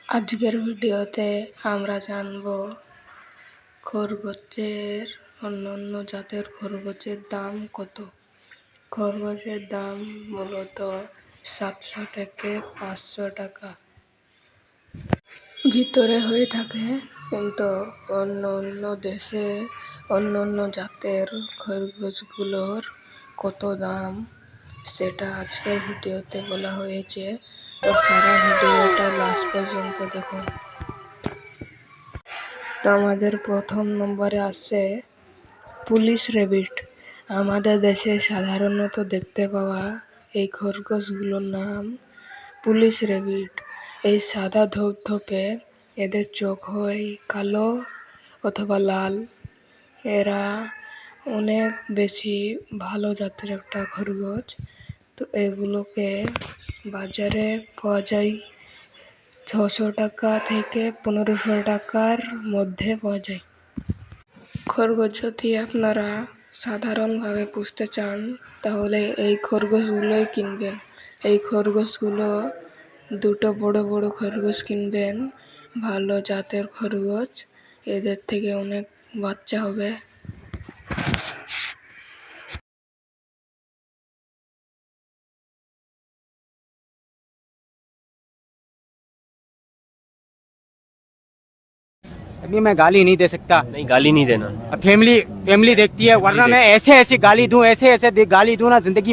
আজকের ভিডিওতে আমরা জানব খরগোশের অন্যান্য জাতের খরগোশের দাম কত। খরগোশের দাম মূলত 700 থেকে 500 টাকা ভিতরে হয়ে থাকে, কিন্তু অন্য অন্য দেশে অন্য অন্য জাতের খরগোশগুলোর কত দাম সেটা আজকের ভিডিওতে বলা হয়েছে। তো সারা ভিডিওটা লাস্ট পর্যন্ত দেখুন। তো আমাদের প্রথম নম্বরে আসছে পুলিশ রেবিট। আমাদের দেশে সাধারণত দেখতে পাওয়া এই খরগোশগুলোর নাম পুলিশ রেবিট। এই সাদা ধপধপে, এদের চোখ হয় কালো অথবা লাল। এরা অনেক বেশি ভালো জাতের একটা খরগোশ। তো এগুলোকে বাজারে পাওয়া যায় 600 টাকা থেকে 1500 টাকার মধ্যে পাওয়া যায়। খরগোশ যদি আপনারা সাধারণভাবে পুষতে চান তাহলে এই খরগোশগুলোই কিনবেন। এই খরগোশগুলো দুটো বড় বড় খরগোশ কিনবেন, ভালো জাতের খরগোশ। এদের থেকে অনেক বাচ্চা হবে। अभी मैं गाली नहीं दे सकता। नहीं, गाली नहीं देना। फैमिली फैमिली देखती है, वरना मैं ऐसे ऐसे गाली दूं, ऐसे ऐसे गाली दूं ना, जिंदगी भर